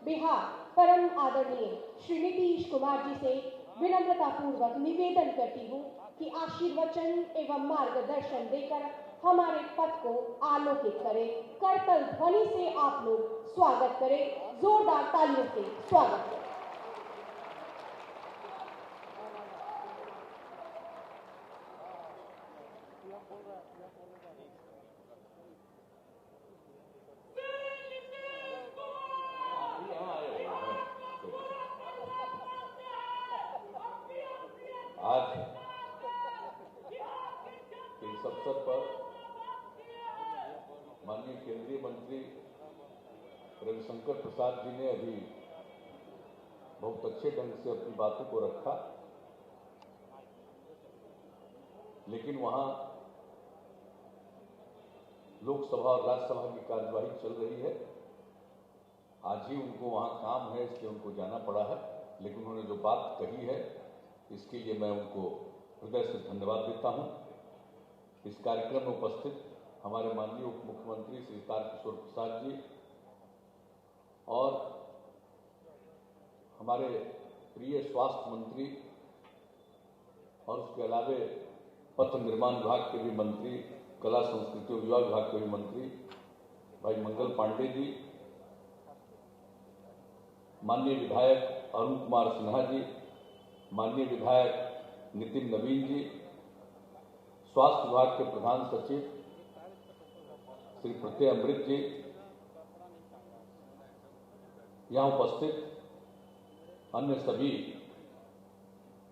बिहार परम आदरणीय श्री नीतीश कुमार जी से विनम्रतापूर्वक निवेदन करती हूँ कि आशीर्वचन एवं मार्गदर्शन देकर हमारे पथ को आलोकित करें। करतल ध्वनि से आप लोग स्वागत करें, जोरदार तालियों से स्वागत करें। आज इस अवसर पर माननीय केंद्रीय मंत्री रविशंकर प्रसाद जी ने अभी बहुत अच्छे ढंग से अपनी बातों को रखा, लेकिन वहां लोकसभा और राज्यसभा की कार्यवाही चल रही है। आज ही उनको वहां काम है, इसलिए उनको जाना पड़ा है, लेकिन उन्होंने जो बात कही है इसके लिए मैं उनको हृदय से धन्यवाद देता हूं। इस कार्यक्रम में उपस्थित हमारे माननीय उप मुख्यमंत्री श्री तारकिशोर प्रसाद जी और हमारे प्रिय स्वास्थ्य मंत्री और उसके अलावे पथ निर्माण विभाग के भी मंत्री, कला संस्कृति और युवा विभाग के भी मंत्री भाई मंगल पांडे जी, माननीय विधायक अरुण कुमार सिन्हा जी, माननीय विधायक नितिन नवीन जी, स्वास्थ्य विभाग के प्रधान सचिव श्री प्रत्यय अमृत जी, यहां उपस्थित अन्य सभी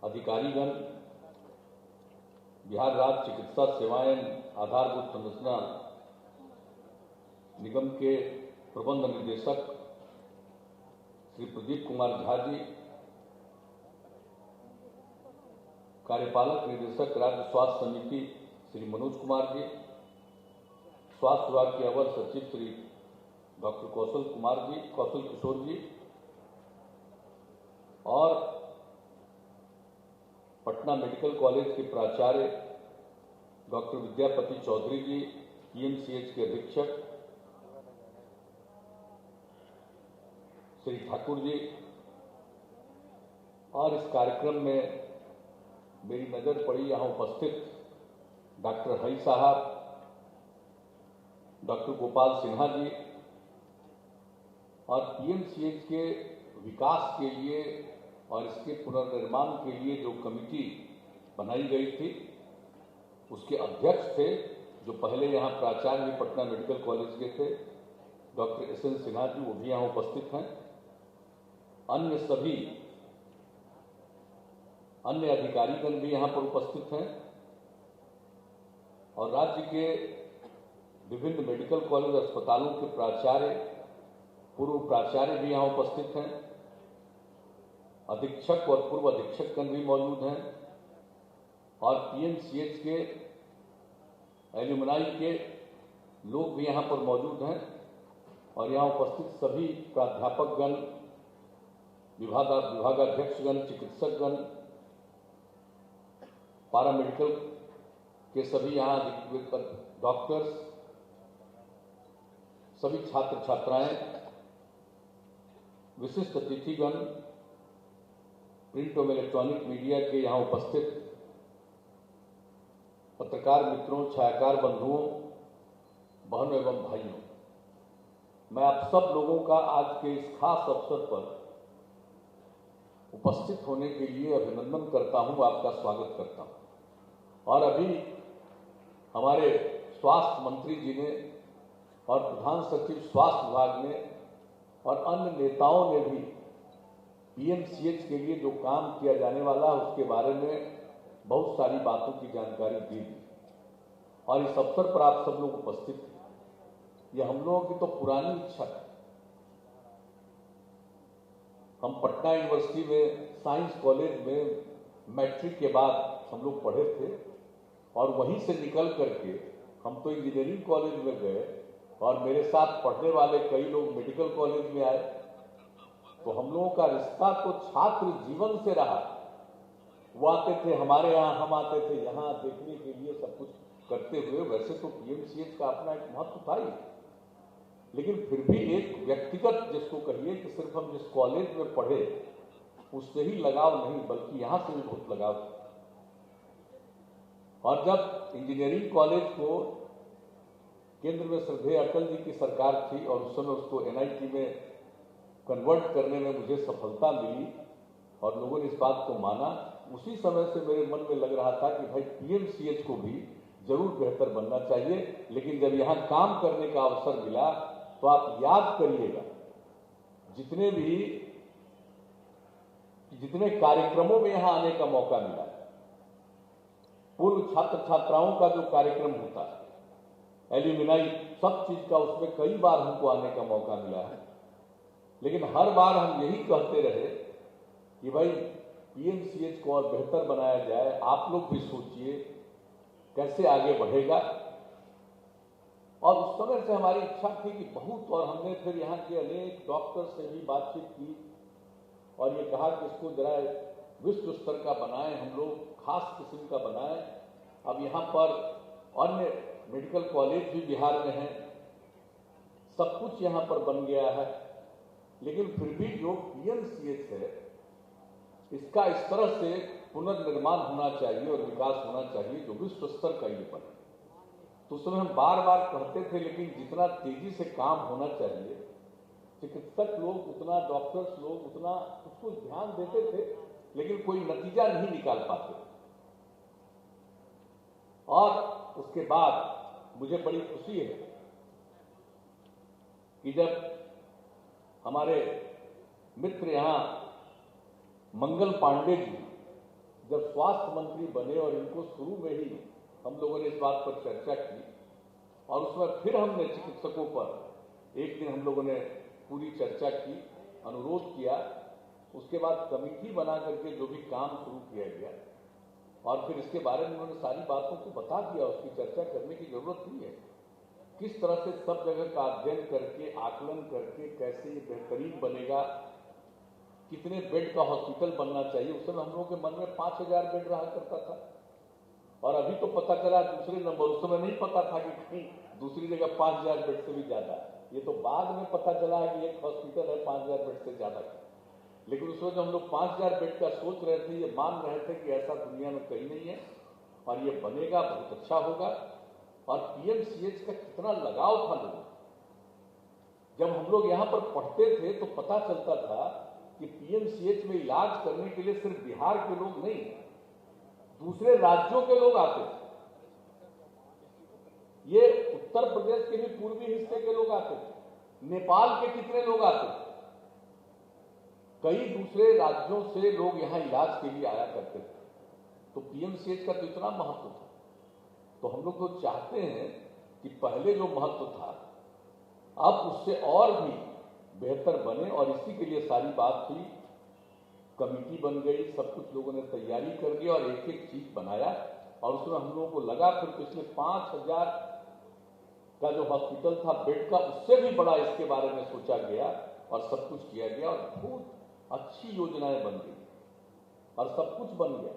अधिकारीगण, बिहार राज्य चिकित्सा सेवाएं आधारभूत संरचना निगम के प्रबंध निदेशक श्री प्रदीप कुमार झा जी, कार्यपालक निदेशक राज्य स्वास्थ्य समिति श्री मनोज कुमार जी, स्वास्थ्य विभाग के अवर सचिव श्री डॉक्टर कौशल किशोर जी और पटना मेडिकल कॉलेज के प्राचार्य डॉक्टर विद्यापति चौधरी जी, पीएमसीएच के अधीक्षक श्री ठाकुर जी, और इस कार्यक्रम में मेरी नजर पड़ी यहाँ उपस्थित डॉक्टर हई साहब, डॉक्टर गोपाल सिन्हा जी और पीएमसीएच के विकास के लिए और इसके पुनर्निर्माण के लिए जो कमेटी बनाई गई थी उसके अध्यक्ष थे, जो पहले यहाँ प्राचार्य पटना मेडिकल कॉलेज के थे, डॉक्टर एसएन सिन्हा जी, वो भी यहाँ उपस्थित हैं। अन्य सभी अन्य अधिकारीगण भी यहाँ पर उपस्थित हैं और राज्य के विभिन्न मेडिकल कॉलेज अस्पतालों के प्राचार्य, पूर्व प्राचार्य भी यहाँ उपस्थित हैं। अधीक्षक और पूर्व अधीक्षकगण भी मौजूद हैं और पीएमसीएच के एल्यूमनाई के लोग भी यहाँ पर मौजूद हैं और यहाँ उपस्थित सभी प्राध्यापकगण, विभागाध्यक्षगण, चिकित्सकगण, पारामेडिकल के सभी यहाँ डॉक्टर्स, सभी छात्र छात्राएं, विशिष्ट अतिथिगण, प्रिंट और इलेक्ट्रॉनिक मीडिया के यहाँ उपस्थित पत्रकार मित्रों, छायाकार बंधुओं, बहनों एवं भाइयों, मैं आप सब लोगों का आज के इस खास अवसर पर उपस्थित होने के लिए अभिनंदन करता हूं, आपका स्वागत करता हूं। और अभी हमारे स्वास्थ्य मंत्री जी ने और प्रधान सचिव स्वास्थ्य विभाग ने और अन्य नेताओं ने भी पीएमसीएच के लिए जो काम किया जाने वाला है उसके बारे में बहुत सारी बातों की जानकारी दी और इस अवसर पर आप सब लोग उपस्थित हैं। ये हम लोगों की तो पुरानी इच्छा है। हम पटना यूनिवर्सिटी में साइंस कॉलेज में मैट्रिक के बाद हम लोग पढ़े थे और वहीं से निकल करके हम तो इंजीनियरिंग कॉलेज में गए और मेरे साथ पढ़ने वाले कई लोग मेडिकल कॉलेज में आए, तो हम लोगों का रिश्ता तो छात्र जीवन से रहा। वो आते थे हमारे यहाँ, हम आते थे यहाँ देखने के लिए, सब कुछ करते हुए। वैसे तो पीएमसीएच का अपना एक महत्व था ही, लेकिन फिर भी एक व्यक्तिगत जिसको कहिए कि सिर्फ हम जिस कॉलेज में पढ़े उससे ही लगाव नहीं, बल्कि यहां से भी बहुत लगाव। और जब इंजीनियरिंग कॉलेज को केंद्र में श्रद्धेय अटल जी की सरकार थी और उस समय उसको एनआईटी में कन्वर्ट करने में मुझे सफलता मिली और लोगों ने इस बात को माना, उसी समय से मेरे मन में लग रहा था कि भाई पीएमसीएच को भी जरूर बेहतर बनना चाहिए। लेकिन जब यहां काम करने का अवसर मिला तो आप याद करिएगा, जितने कार्यक्रमों में यहां आने का मौका मिला, पूर्व छात्र छात्राओं का जो कार्यक्रम होता है, एल्यूमिनाई, सब चीज का, उसमें कई बार हमको आने का मौका मिला है। लेकिन हर बार हम यही कहते रहे कि भाई पीएमसीएच को और बेहतर बनाया जाए, आप लोग भी सोचिए कैसे आगे बढ़ेगा। और उस समय से हमारी इच्छा थी कि बहुत, और हमने फिर यहाँ के अनेक डॉक्टर से भी बातचीत की और ये कहा कि इसको जरा विश्व स्तर का बनाएं, हम लोग खास किस्म का बनाएं। अब यहाँ पर अन्य मेडिकल कॉलेज भी बिहार में हैं, सब कुछ यहाँ पर बन गया है, लेकिन फिर भी जो पीएमसीएच है इसका इस तरह से पुनर्निर्माण होना चाहिए और विकास होना चाहिए जो विश्व स्तर का ये बने। तो उस समय हम बार बार कहते थे, लेकिन जितना तेजी से काम होना चाहिए, चिकित्सक लोग उतना, डॉक्टर्स लोग उतना उसको ध्यान देते थे, लेकिन कोई नतीजा नहीं निकाल पाते। और उसके बाद मुझे बड़ी खुशी है कि जब हमारे मित्र यहां मंगल पांडे जी जब स्वास्थ्य मंत्री बने और इनको शुरू में ही हम लोगों ने इस बात पर चर्चा की और उसमें फिर हमने चिकित्सकों पर एक दिन हम लोगों ने पूरी चर्चा की, अनुरोध किया, उसके बाद कमेटी बना करके जो भी काम शुरू किया गया और फिर इसके बारे में उन्होंने सारी बातों को बता दिया। उसकी चर्चा करने की जरूरत नहीं है, किस तरह से सब जगह का अध्ययन करके, आकलन करके कैसे ये बेहतरीन बनेगा, कितने बेड का हॉस्पिटल बनना चाहिए। उस समय हम लोगों के मन में 5000 बेड रहा करता था और अभी तो पता चला दूसरे नंबर, उस समय नहीं पता था कि कहीं दूसरी जगह 5000 बेड से भी ज्यादा। ये तो बाद में पता चला है कि एक हॉस्पिटल है 5000 बेड से ज्यादा का, लेकिन उस वक्त हम लोग 5000 बेड का सोच रहे थे, ये मान रहे थे कि ऐसा दुनिया में कहीं नहीं है और ये बनेगा, बहुत अच्छा होगा। और पीएमसीएच का कितना लगाव था लोगों, जब हम लोग यहाँ पर पढ़ते थे तो पता चलता था कि पीएमसीएच में इलाज करने के लिए सिर्फ बिहार के लोग नहीं, दूसरे राज्यों के लोग आते थे। ये उत्तर प्रदेश के भी पूर्वी हिस्से के लोग आते थे, नेपाल के कितने लोग आते थे, कई दूसरे राज्यों से लोग यहाँ इलाज के लिए आया करते थे। तो पीएमसीएच का तो इतना महत्व था। तो हम लोग तो चाहते हैं कि पहले जो महत्व था अब उससे और भी बेहतर बने और इसी के लिए सारी बात हुई, कमेटी बन गई, सब कुछ लोगों ने तैयारी कर दी और एक एक चीज बनाया और उसमें हम लोगों को लगा फिर पिछले 5000 का जो हॉस्पिटल था बेड का, उससे भी बड़ा इसके बारे में सोचा गया और सब कुछ किया गया और बहुत अच्छी योजनाएं बन गई और सब कुछ बन गया।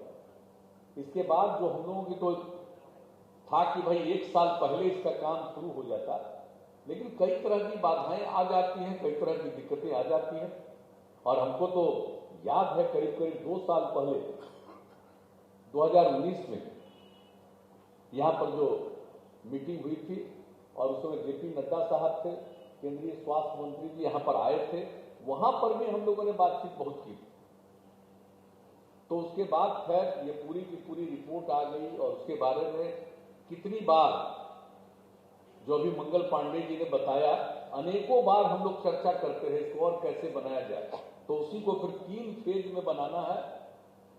इसके बाद जो हम लोगों की तो था कि भाई 1 साल पहले इसका काम शुरू हो जाता, लेकिन कई तरह की बाधाएं आ जाती हैं, कई तरह की दिक्कतें आ जाती हैं और हमको तो याद है करीब करीब 2 साल पहले 2019 में यहाँ पर जो मीटिंग हुई थी और उस समय जेपी नड्डा साहब थे, केंद्रीय स्वास्थ्य मंत्री जी यहाँ पर आए थे, वहां पर भी हम लोगों ने बातचीत बहुत की। तो उसके बाद खैर ये पूरी की पूरी रिपोर्ट आ गई और उसके बारे में कितनी बार जो अभी मंगल पांडे जी ने बताया, अनेकों बार हम लोग चर्चा करते हैं इसको और कैसे बनाया जाए। तो उसी को फिर 3 फेज में बनाना है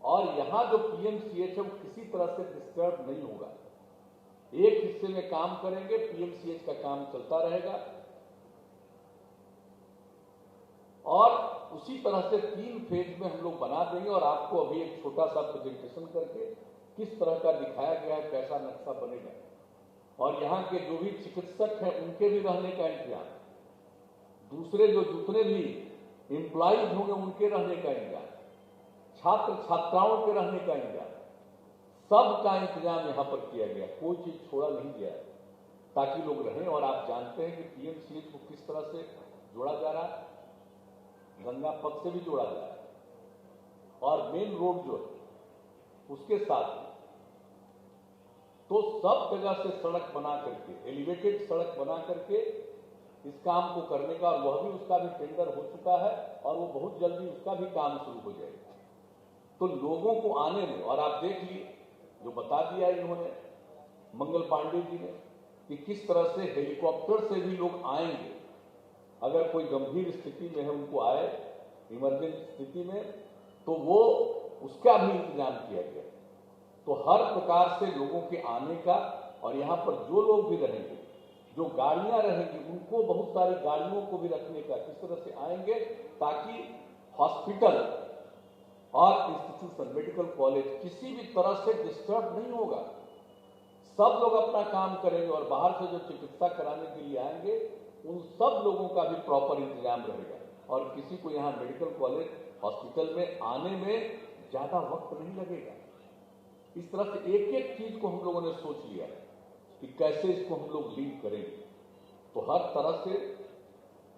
और यहां जो पीएमसीएच है वो किसी तरह से डिस्टर्ब नहीं होगा। एक हिस्से में काम करेंगे, पीएमसीएच का काम चलता रहेगा और उसी तरह से 3 फेज में हम लोग बना देंगे और आपको अभी एक छोटा सा प्रेजेंटेशन करके किस तरह का दिखाया गया है, कैसा नक्शा बनेगा और यहाँ के जो भी चिकित्सक हैं उनके भी रहने का इंतजाम, दूसरे जो जितने भी एम्प्लॉइज होंगे उनके रहने का इंतजाम, छात्र छात्राओं के रहने का इंतजाम, सब का इंतजाम यहाँ पर किया गया, कोई चीज छोड़ा नहीं गया ताकि लोग रहें। और आप जानते हैं कि पीएमसीएच को किस तरह से जोड़ा जा रहा है, गंगा पथ से भी जोड़ा जा रहा है और मेन रोड जो है उसके साथ तो सब जगह से सड़क बना करके, एलिवेटेड सड़क बना करके इस काम को करने का, और वह भी उसका भी टेंडर हो चुका है और वो बहुत जल्दी उसका भी काम शुरू हो जाएगा। तो लोगों को आने में, और आप देख लिए जो बता दिया इन्होंने मंगल पांडे जी ने कि किस तरह से हेलीकॉप्टर से भी लोग आएंगे, अगर कोई गंभीर स्थिति में है उनको आए इमरजेंसी स्थिति में, तो वो उसका भी इंतजाम किया गया। तो हर प्रकार से लोगों के आने का, और यहाँ पर जो लोग भी रहेंगे, जो गाड़ियां रहेंगी, उनको बहुत सारी गाड़ियों को भी रखने का, किस तरह से आएंगे ताकि हॉस्पिटल और इंस्टीट्यूशन, मेडिकल कॉलेज किसी भी तरह से डिस्टर्ब नहीं होगा। सब लोग अपना काम करेंगे और बाहर से जो चिकित्सा कराने के लिए आएंगे उन सब लोगों का भी प्रॉपर इंतजाम रहेगा और किसी को यहाँ मेडिकल कॉलेज हॉस्पिटल में आने में ज्यादा वक्त नहीं लगेगा। इस तरह से एक एक चीज को हम लोगों ने सोच लिया कि कैसे इसको हम लोग लीड करेंगे। तो हर तरह से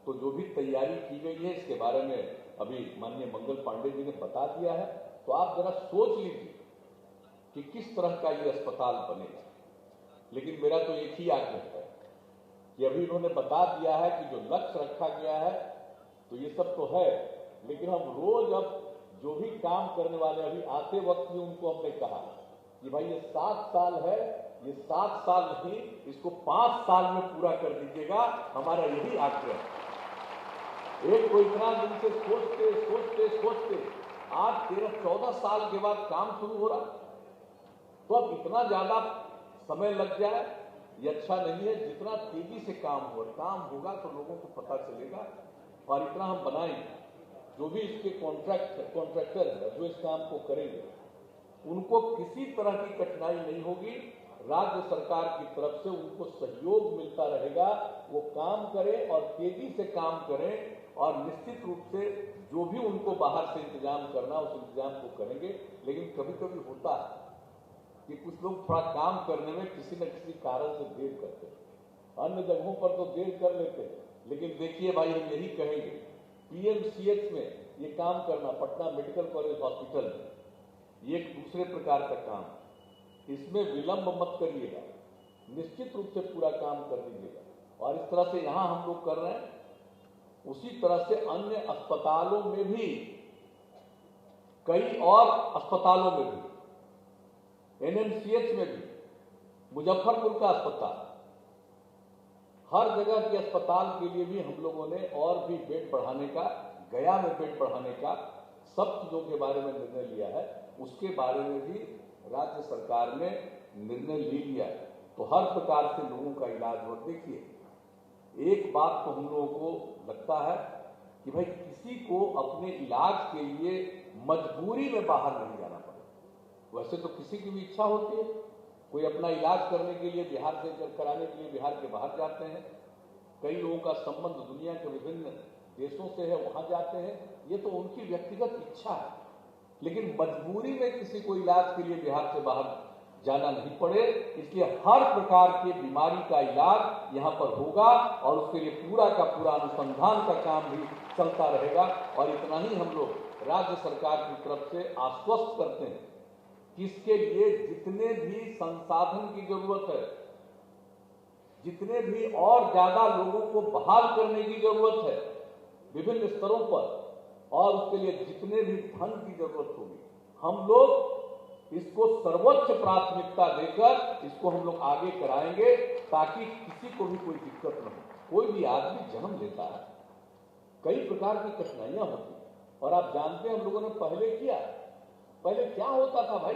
तो जो भी तैयारी की गई है इसके बारे में अभी माननीय मंगल पांडे जी ने बता दिया है। तो आप जरा सोच लीजिए कि किस तरह का ये अस्पताल बनेगा। लेकिन मेरा तो एक ही आग्रह है कि अभी इन्होंने बता दिया है कि जो लक्ष्य रखा गया है तो ये सब तो है, लेकिन हम रोज अब जो भी काम करने वाले, अभी आते वक्त भी उनको हमने कहा कि भाई ये 7 साल है, ये 7 साल नहीं, इसको 5 साल में पूरा कर दीजिएगा, हमारा यही आग्रह है। एक को इतना दिन से सोचते सोचते सोचते आज 13-14 साल के बाद काम शुरू हो रहा, तो अब इतना ज्यादा समय लग जाए ये अच्छा नहीं है। जितना तेजी से काम होगा तो लोगों को पता चलेगा। और इतना हम बनाएंगे, जो भी इसके कॉन्ट्रैक्टर है जो इस काम को करेंगे उनको किसी तरह की कठिनाई नहीं होगी। राज्य सरकार की तरफ से उनको सहयोग मिलता रहेगा, वो काम करें और तेजी से काम करें और निश्चित रूप से जो भी उनको बाहर से इंतजाम करना उस इंतजाम को करेंगे। लेकिन कभी कभी होता है कि कुछ लोग थोड़ा काम करने में किसी न किसी कारण से देर करते हैं, अन्य जगहों पर तो देर कर लेते हैं। लेकिन देखिए भाई, हम यही कहेंगे, पीएमसीएच में ये काम करना, पटना मेडिकल कॉलेज हॉस्पिटल में, ये एक दूसरे प्रकार का काम, इसमें विलंब मत करिएगा, निश्चित रूप से पूरा काम कर दीजिएगा। और इस तरह से यहां हम लोग कर रहे हैं, उसी तरह से अन्य अस्पतालों में भी, कई और अस्पतालों में भी, एनएमसीएच में भी, मुजफ्फरपुर का अस्पताल, हर जगह के अस्पताल के लिए भी हम लोगों ने और भी बेड बढ़ाने का, गया में बेड बढ़ाने का, सब चीजों के बारे में निर्णय लिया है। उसके बारे में भी राज्य सरकार ने निर्णय ले लिया है। तो हर प्रकार से लोगों का इलाज हो। देखिए, एक बात तो हम लोगों को लगता है कि भाई किसी को अपने इलाज के लिए मजबूरी में बाहर नहीं जाना पड़े। वैसे तो किसी की भी इच्छा होती है, कोई अपना इलाज करने के लिए बिहार से कराने के लिए बिहार के बाहर जाते हैं, कई लोगों का संबंध दुनिया के विभिन्न देशों से है, वहां जाते हैं, ये तो उनकी व्यक्तिगत इच्छा है। लेकिन मजबूरी में किसी को इलाज के लिए बिहार से बाहर जाना नहीं पड़े, इसलिए हर प्रकार की बीमारी का इलाज यहाँ पर होगा और उसके लिए पूरा का पूरा अनुसंधान का काम भी चलता रहेगा। और इतना ही हम लोग राज्य सरकार की तरफ से आश्वस्त करते हैं कि इसके लिए जितने भी संसाधन की जरूरत है, जितने भी और ज्यादा लोगों को बहाल करने की जरूरत है विभिन्न स्तरों पर, और उसके लिए जितने भी धन की जरूरत होगी, हम लोग इसको सर्वोच्च प्राथमिकता देकर इसको हम लोग आगे कराएंगे, ताकि किसी को भी कोई दिक्कत न हो। कोई भी आदमी जन्म लेता है, कई प्रकार की कठिनाइयां होती हैं, और आप जानते हैं हम लोगों ने पहले किया, पहले क्या होता था भाई,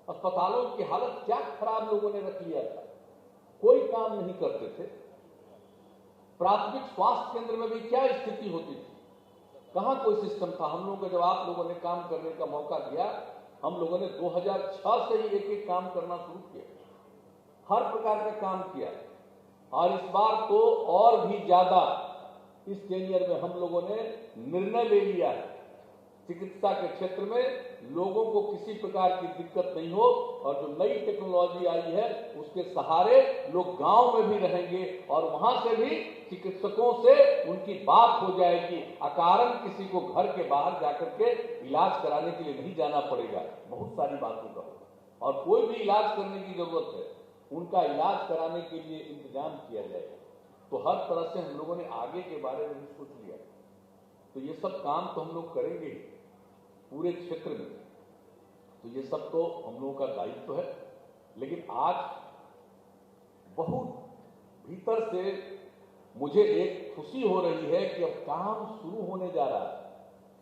अस्पतालों की हालत क्या खराब लोगों ने रख लिया था, कोई काम नहीं करते थे। प्राथमिक स्वास्थ्य केंद्र में भी क्या स्थिति होती थी, कहां कोई सिस्टम था। हम लोगों को जब आप लोगों ने काम करने का मौका दिया, हम लोगों ने 2006 से ही एक एक काम करना शुरू किया, हर प्रकार का काम किया। और इस बार तो और भी ज्यादा इस टेनियर में हम लोगों ने निर्णय ले लिया है चिकित्सा के क्षेत्र में लोगों को किसी प्रकार की दिक्कत नहीं हो, और जो नई टेक्नोलॉजी आई है उसके सहारे लोग गांव में भी रहेंगे और वहां से भी चिकित्सकों से उनकी बात हो जाएगी। अकारण किसी को घर के बाहर जाकर के इलाज कराने के लिए नहीं जाना पड़ेगा। बहुत सारी बातों का होगा, और कोई भी इलाज करने की जरूरत है उनका इलाज कराने के लिए इंतजाम किया जाएगा। तो हर तरह से हम लोगों ने आगे के बारे में भी सोच लिया। तो ये सब काम तो हम लोग करेंगे पूरे क्षेत्र में, तो ये सब तो हम लोगों का दायित्व है। लेकिन आज बहुत भीतर से मुझे एक खुशी हो रही है कि अब काम शुरू होने जा रहा है।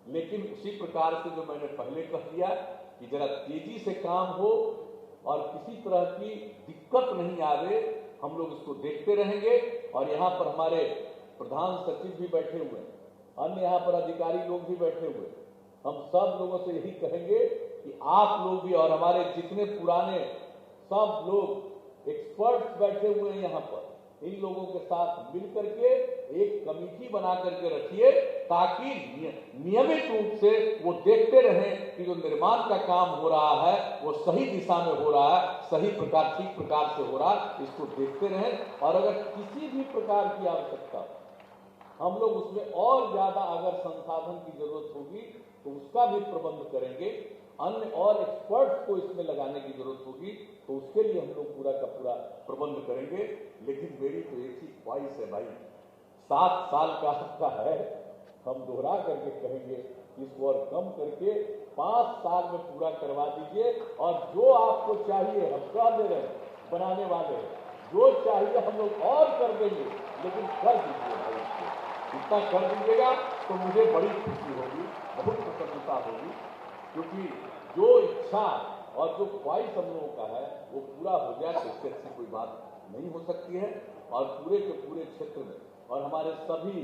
लेकिन उसी प्रकार से जो मैंने पहले कह दिया कि जरा तेजी से काम हो और किसी तरह की दिक्कत नहीं आवे, हम लोग इसको देखते रहेंगे। और यहाँ पर हमारे प्रधान सचिव भी बैठे हुए हैं, अन्य यहाँ पर अधिकारी लोग भी बैठे हुए हैं। हम सब लोगों से यही कहेंगे कि आप लोग भी और हमारे जितने पुराने सब लोग एक्सपर्ट्स बैठे हुए हैं यहाँ पर, इन लोगों के साथ मिलकर के एक कमेटी बना करके रखिए, ताकि नियमित रूप से वो देखते रहें कि जो निर्माण का काम हो रहा है वो सही दिशा में हो रहा है, सही प्रकार ठीक प्रकार से हो रहा है, इसको देखते रहें। और अगर किसी भी प्रकार की आवश्यकता हम लोग उसमें और ज्यादा अगर संसाधन की जरूरत होगी तो उसका भी प्रबंध करेंगे। अन्य और एक्सपर्ट्स को इसमें लगाने की जरूरत होगी तो उसके लिए हम लोग पूरा का पूरा प्रबंध करेंगे। लेकिन मेरी तो एक ही ख्वाहिश है भाई, 7 साल का है, हम दोहरा करके कहेंगे इसको और कम करके 5 साल में पूरा करवा दीजिए। और जो आपको चाहिए हम कह दे रहे हैं, बनाने वाले हैं, जो चाहिए हम लोग और कर देंगे, लेकिन कर दीजिए भाई। इतना कर दीजिएगा तो मुझे बड़ी खुशी होगी, बहुत प्रसन्नता होगी, क्योंकि जो इच्छा और जो ख्वाहिश हम लोगों का है वो पूरा हो जाए तो इससे अच्छी कोई बात नहीं हो सकती है। और पूरे के पूरे क्षेत्र में और हमारे सभी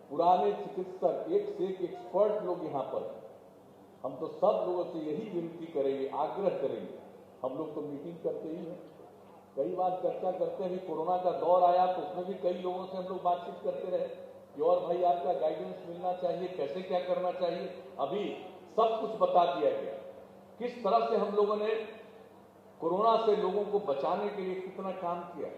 पुराने चिकित्सक, एक से एक एक्सपर्ट लोग यहाँ पर, हम तो सब लोगों से यही विनती करेंगे, आग्रह करेंगे। हम लोग तो मीटिंग करते ही हैं, कई बार चर्चा करते हैं। कोरोना का दौर आया तो उसमें भी कई लोगों से हम लोग बातचीत करते रहे कि और भाई आपका गाइडेंस मिलना चाहिए, कैसे क्या करना चाहिए। अभी सब कुछ बता दिया गया, किस तरह से हम लोगों ने कोरोना से लोगों को बचाने के लिए कितना काम किया,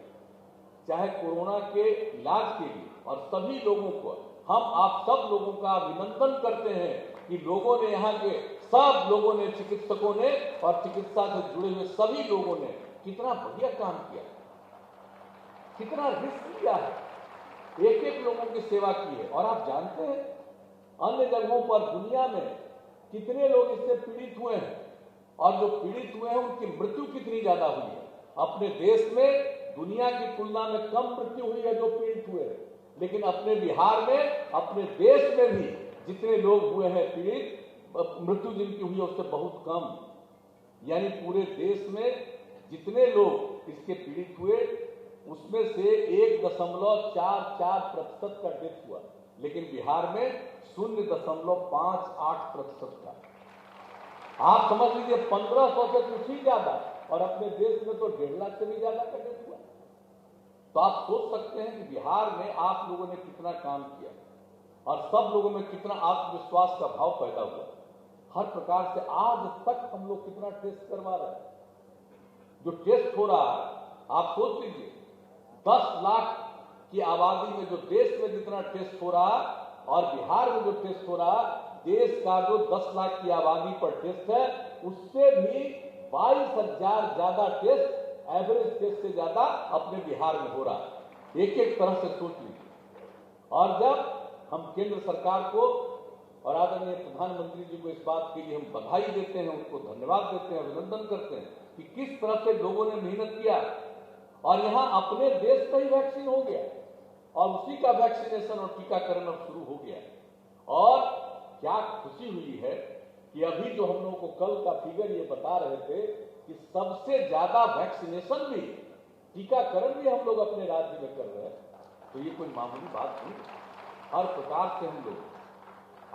चाहे कोरोना के इलाज के लिए। और सभी लोगों को हम आप सब लोगों का अभिनंदन करते हैं कि लोगों ने, यहाँ के सब लोगों ने, चिकित्सकों ने और चिकित्सा से जुड़े हुए सभी लोगों ने कितना बढ़िया काम किया, कितना रिस्क लिया है, एक एक लोगों की सेवा की है। और आप जानते हैं अन्य जगहों पर दुनिया में कितने लोग इससे पीड़ित हुए हैं, और जो पीड़ित हुए हैं उनकी मृत्यु कितनी ज्यादा हुई है। अपने देश में दुनिया की तुलना में कम मृत्यु हुई है जो पीड़ित हुए हैं, लेकिन अपने बिहार में, अपने देश में भी जितने लोग हुए हैं पीड़ित, मृत्यु जिनकी हुई है उससे बहुत कम। यानी पूरे देश में जितने लोग इसके पीड़ित हुए उसमें से 1.44% का डेथ हुआ, लेकिन बिहार में 0.58% का। आप समझ लीजिए 1500 से कुछ ही ज्यादा, और अपने देश में तो 1.5 लाख से भी ज्यादा का डेथ हुआ। तो आप सोच सकते हैं कि बिहार में आप लोगों ने कितना काम किया और सब लोगों में कितना आत्मविश्वास का भाव पैदा हुआ। हर प्रकार से आज तक हम लोग कितना टेस्ट करवा रहे हैं। जो टेस्ट हो रहा है आप सोच लीजिए, 10 लाख की आबादी में जो देश में जितना टेस्ट हो रहा और बिहार में जो टेस्ट हो रहा, देश का जो 10 लाख की आबादी पर टेस्ट है उससे भी 22,000 ज्यादा टेस्ट, एवरेज टेस्ट से ज्यादा अपने बिहार में हो रहा है। एक एक तरह से सोच लीजिए। और जब हम केंद्र सरकार को और आदरणीय प्रधानमंत्री जी को इस बात के लिए हम बधाई देते हैं, उनको धन्यवाद देते हैं, अभिनंदन करते हैं कि किस तरह से लोगों ने मेहनत किया और यहाँ अपने देश का ही वैक्सीन हो गया और उसी का वैक्सीनेशन और टीकाकरण अब शुरू हो गया। और क्या खुशी हुई है कि अभी जो हम लोगों को कल का फिगर ये बता रहे थे कि सबसे ज्यादा वैक्सीनेशन भी, टीकाकरण भी हम लोग अपने राज्य में कर रहे हैं। तो ये कोई मामूली बात नहीं। हर प्रकार से हम लोग,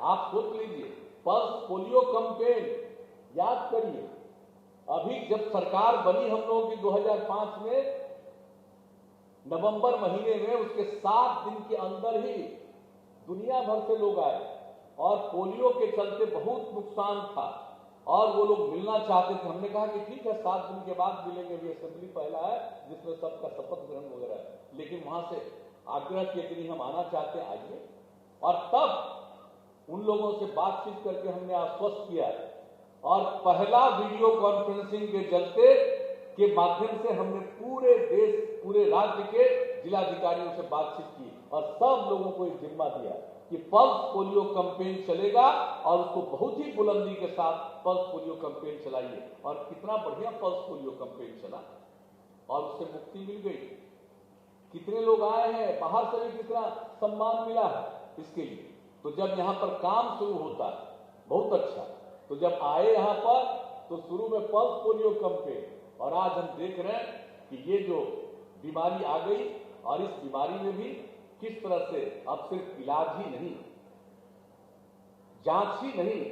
आप सोच लीजिए, पल्स पोलियो कैंपेन याद करिए, अभी जब सरकार बनी हम लोगों की 2005 में नवंबर महीने में, उसके 7 दिन के अंदर ही दुनिया भर से लोग आए और पोलियो के चलते बहुत नुकसान था और वो लोग मिलना चाहते थे। हमने कहा कि ठीक है 7 दिन के बाद मिलेंगे, अभी असेंबली पहला है जिसमें सबका शपथ ग्रहण वगैरह है, लेकिन वहां से आग्रह किया कि नहीं हम आना चाहते हैं आइए। और तब उन लोगों से बातचीत करके हमने आश्वस्त किया और पहला वीडियो कॉन्फ्रेंसिंग के चलते के माध्यम से हमने पूरे देश पूरे राज्य के जिलाधिकारियों से बातचीत की और सब लोगों को एक जिम्मा दिया कि पल्स पोलियो कैंपेन चलेगा और उसको बहुत ही बुलंदी के साथ पल्स पोलियो कैंपेन चलाइए। और कितना बढ़िया पल्स पोलियो कैंपेन चला और उससे मुक्ति मिल गई। कितने लोग आए हैं, बाहर से भी कितना सम्मान मिला है इसके लिए। तो जब यहाँ पर काम शुरू होता है बहुत अच्छा, तो जब आए यहाँ पर तो शुरू में पल्स पोलियो कैंपेन और आज हम देख रहे हैं कि ये जो बीमारी आ गई और इस बीमारी में भी किस तरह से अब सिर्फ इलाज ही नहीं, जांच ही नहीं,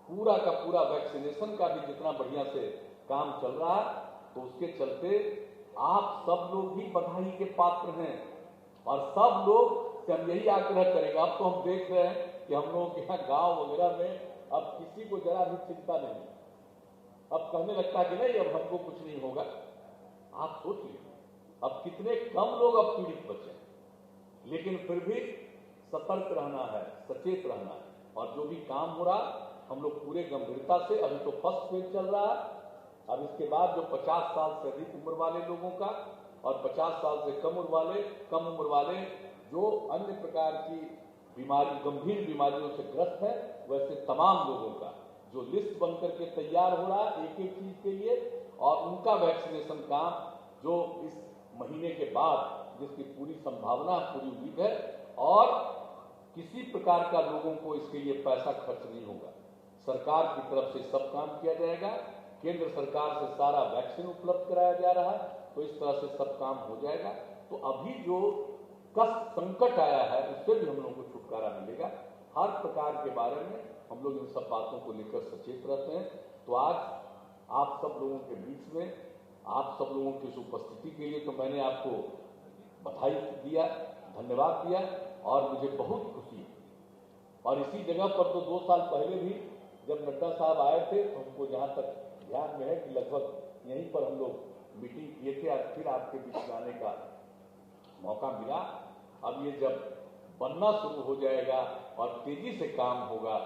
पूरा का पूरा वैक्सीनेशन का भी जितना बढ़िया से काम चल रहा है, तो उसके चलते आप सब लोग भी बधाई के पात्र हैं और सब लोग से हम यही आग्रह करेंगे। अब तो हम देख रहे हैं कि हम लोगों के यहाँ गांव वगैरह में अब किसी को जरा भी चिंता नहीं, अब कहने लगता है कि नहीं अब हमको कुछ नहीं होगा। आप सोचिए अब कितने कम लोग अब पीड़ित बचे, लेकिन फिर भी सतर्क रहना है, सचेत रहना है और जो भी काम हो रहा हम लोग पूरे गंभीरता से, अभी तो फर्स्ट फेज चल रहा है, अब इसके बाद जो 50 साल से अधिक उम्र वाले लोगों का और 50 साल से कम उम्र वाले जो अन्य प्रकार की बीमारी गंभीर बीमारियों से ग्रस्त है वैसे तमाम लोगों का जो लिस्ट बनकर के तैयार हो रहा है एक एक चीज के लिए और उनका वैक्सीनेशन काम जो इस महीने के बाद जिसकी पूरी संभावना पूरी उम्मीद है और किसी प्रकार का लोगों को इसके लिए पैसा खर्च नहीं होगा। सरकार की तरफ से सब काम किया जाएगा, केंद्र सरकार से सारा वैक्सीन उपलब्ध कराया जा रहा है, तो इस तरह से सब काम हो जाएगा। तो अभी जो कष्ट संकट आया है उससे भी हम लोगों को छुटकारा मिलेगा। हर प्रकार के बारे में हम लोग इन सब बातों को लेकर सचेत रहते हैं। तो आज आप सब लोगों के बीच में आप सब लोगों की इस उपस्थिति के लिए तो मैंने आपको बधाई दिया, धन्यवाद दिया और मुझे बहुत खुशी है। और इसी जगह पर तो 2 साल पहले भी जब नड्डा साहब आए थे तो हमको जहाँ तक ध्यान में है कि लगभग यहीं पर हम लोग मीटिंग किए थे। आज फिर आपके बीच में आने का मौका मिला। अब ये जब बनना शुरू हो जाएगा और तेजी से काम होगा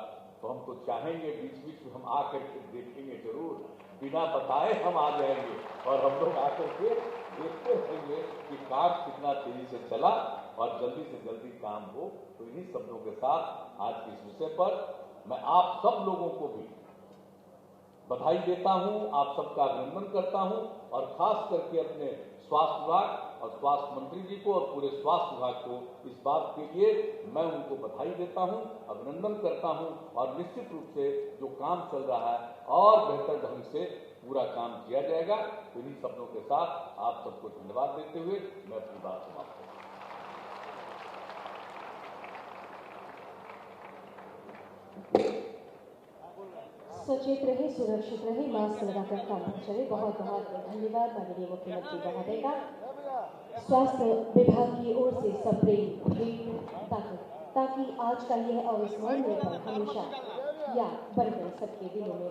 तो हम तो चाहेंगे बीच बीच में हम आकर के देखेंगे, जरूर बिना बताए हम आ जाएंगे और हम लोग आकर के देखते रहेंगे कि काम कितना तेजी से चला और जल्दी से जल्दी काम हो। तो इन्हीं शब्दों के साथ आज के इस विषय पर मैं आप सब लोगों को भी बधाई देता हूं, आप सबका अभिनंदन करता हूं और खास करके अपने स्वास्थ्य विभाग और स्वास्थ्य मंत्री जी को और पूरे स्वास्थ्य विभाग को इस बात के लिए मैं उनको बधाई देता हूं, अभिनंदन करता हूं और निश्चित रूप से जो काम चल रहा है और बेहतर ढंग से पूरा काम किया जाएगा। तो इन्हीं शब्दों के साथ आप सबको धन्यवाद देते हुए मैं अपनी बात समाप्त करता हूं। सचेत रहे, सुरक्षित रहे, मास्क लगाकर काम पर चले। बहुत बहुत धन्यवाद माननीय मुख्यमंत्री महोदय का। स्वास्थ्य विभाग की ओर से सप्रेम भेंट ताकि आज का यह अविस्मरणीय पल हमेशा याद बन गए सबके दिलों में।